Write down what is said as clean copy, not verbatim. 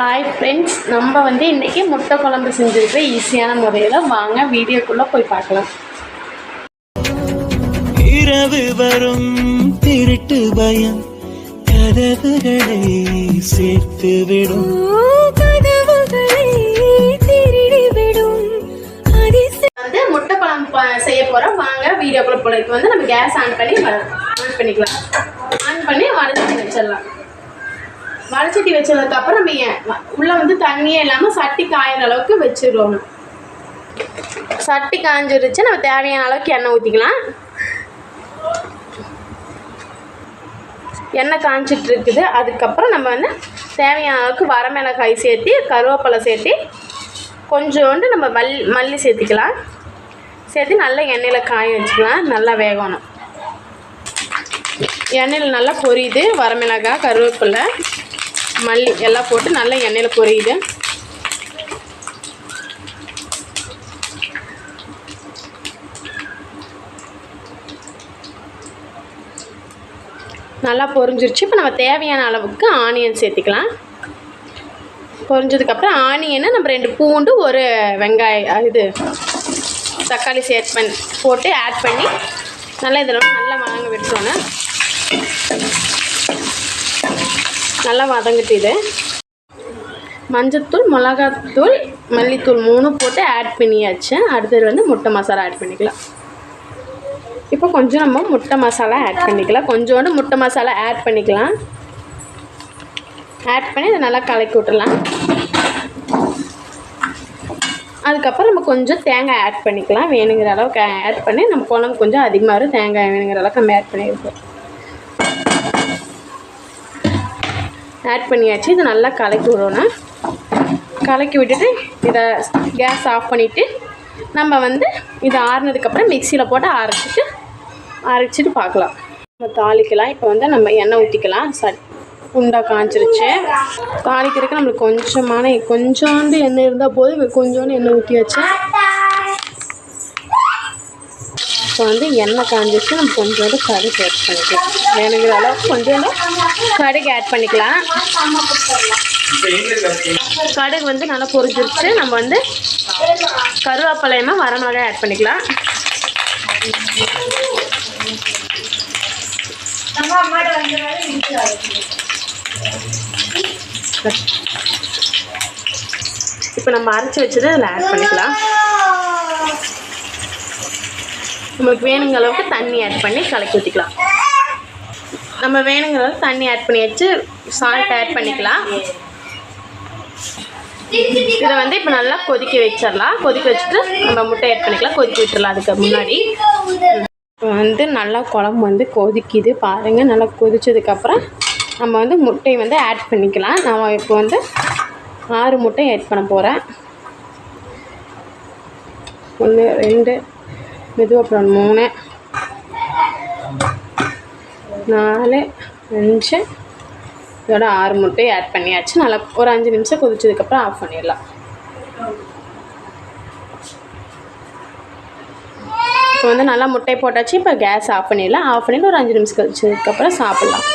Hi friends, நம்ம இன்றைக்கி முட்டை குழம்பு செஞ்சுருக்க ஈஸியான முறையில் வாங்க வீடியோக்குள்ளே போய் பார்க்கலாம். இரவு வரும் திருட்டு பயம் கதவுகளை சேர்த்து விடும், முட்டை குழம்பு செய்ய போகிறோம். வாங்க வீடியோக்குள்ளே போல. இப்போ நம்ம கேஸ் ஆன் பண்ணிக்கலாம். ஆன் பண்ணி வடச்சட்டி வச்சிடலாம். வடச்சட்டி வச்சதுக்கப்புறம் நம்ம உள்ளே தண்ணியே இல்லாமல் சட்டி காயிற அளவுக்கு வச்சிடுவோம். சட்டி காஞ்சிருச்சு, நம்ம தேவையான அளவுக்கு எண்ணெய் ஊற்றிக்கலாம். எண்ணெய் காஞ்சிட்டு இருக்குது. அதுக்கப்புறம் நம்ம தேவையான அளவுக்கு வரமிளகாய் சேர்த்து, கருவேப்பிலை சேர்த்து, கொஞ்சோண்டு நம்ம மல்லி சேர்த்திக்கலாம். சேர்த்து நல்லா எண்ணெயில் காய வச்சுக்கலாம். நல்லா வேகணும். எண்ணெயில் நல்லா பொரியுது. வரமிளகாய், கருவேப்பிலை, மல்லி எல்லாம் போட்டு நல்லா எண்ணெயில் பொரியுது. நல்லா பொரிஞ்சிருச்சு. இப்போ நம்ம தேவையான அளவுக்கு ஆனியன் சேர்த்திக்கலாம். பொரிஞ்சதுக்கப்புறம் ஆனியனை நம்ம 2 பூண்டு, 1 வெங்காயம், தக்காளி போட்டு ஆட் பண்ணி நல்லா இதெல்லாம் நல்லா வதங்க விட்டுறோன்னு. நல்லா வதங்கிட்டு இது மஞ்சத்தூள், மிளகாத்தூள், மல்லித்தூள் 3 போட்டு ஆட் பண்ணியாச்சு. அடுத்தது முட்டை மசாலா ஆட் பண்ணிக்கலாம். இப்போ கொஞ்சம் நம்ம முட்டை மசாலா ஆட் பண்ணிக்கலாம். கொஞ்சோண்டு முட்டை மசாலா ஆட் பண்ணிக்கலாம். ஆட் பண்ணி இதை நல்லா கலக்கி விட்டுடலாம். அதுக்கப்புறம் நம்ம கொஞ்சம் தேங்காய் ஆட் பண்ணிக்கலாம். வேணுங்கிற அளவுக்கு ஆட் பண்ணி நம்ம குழம்பு கொஞ்சம் அதிகமாக வரும். தேங்காய் வேணுங்கிற அளவுக்கு நம்ம ஆட் பண்ணியிருக்கோம். ஆட் பண்ணியாச்சு. இதை நல்லா கலக்கி விடணும். கலக்கி விட்டுட்டு இதை கேஸ் ஆஃப் பண்ணிவிட்டு நம்ம இதை ஆறுனதுக்கப்புறம் மிக்சியில் போட்டு அரைச்சிட்டு பார்க்கலாம். நம்ம தாளிக்கலாம். இப்போ நம்ம எண்ணெய் ஊற்றிக்கலாம். குண்டா காஞ்சிருச்சு. தாளிக்கிறதுக்கு நம்மளுக்கு கொஞ்சோண்டு எண்ணெய் இருந்தால் போதும். கொஞ்சோண்டு எண்ணெய் ஊற்றியாச்சு. இப்போ எண்ணெய் காஞ்சிச்சு. நம்ம கொஞ்சோண்டு கடுகு ஆட் பண்ணிக்கலாம். வேணுங்கிற அளவுக்கு கொஞ்சோண்டு கடுகு ஆட் பண்ணிக்கலாம். கடுகு நல்லா பொரிஞ்சிருச்சு. நம்ம கருவேப்பிலையுமா வரமிளகாய் ஆட் பண்ணிக்கலாம். இப்போ நம்ம அரைச்சி வச்சதை அதில் ஆட் பண்ணிக்கலாம். நம்மளுக்கு வேணுங்கிற அளவுக்கு தண்ணி ஆட் பண்ணி கலக்கி ஊற்றிக்கலாம். நம்ம வேணுங்கிற அளவுக்கு தண்ணி ஆட் பண்ணியாச்சு. சால்ட் ஆட் பண்ணிக்கலாம். இதை இப்போ நல்லா கொதிக்க வச்சிடலாம். கொதிக்க வச்சுட்டு நம்ம முட்டை ஆட் பண்ணிக்கலாம். கொதிக்க விட்டுடலாம். அதுக்கு முன்னாடி இப்போ நல்லா குழம்பு கொதிக்குது பாருங்கள். நல்லா கொதிச்சதுக்கப்புறம் நம்ம முட்டையை ஆட் பண்ணிக்கலாம். நான் இப்போ 6 முட்டை ஆட் பண்ண போகிறேன். 1 2 அப்புறம் 3 4 5 இதோட 6 முட்டையை ஆட் பண்ணியாச்சு. நல்லா ஒரு 5 நிமிஷம் கொதிச்சதுக்கப்புறம் ஆஃப் பண்ணிடலாம். இப்போ நல்லா முட்டை போட்டாச்சு. இப்போ கேஸ் ஆஃப் பண்ணிடலாம். ஆஃப் பண்ணிவிட்டு ஒரு 5 நிமிஷம் கழிச்சதுக்கப்புறம் சாப்பிட்லாம்.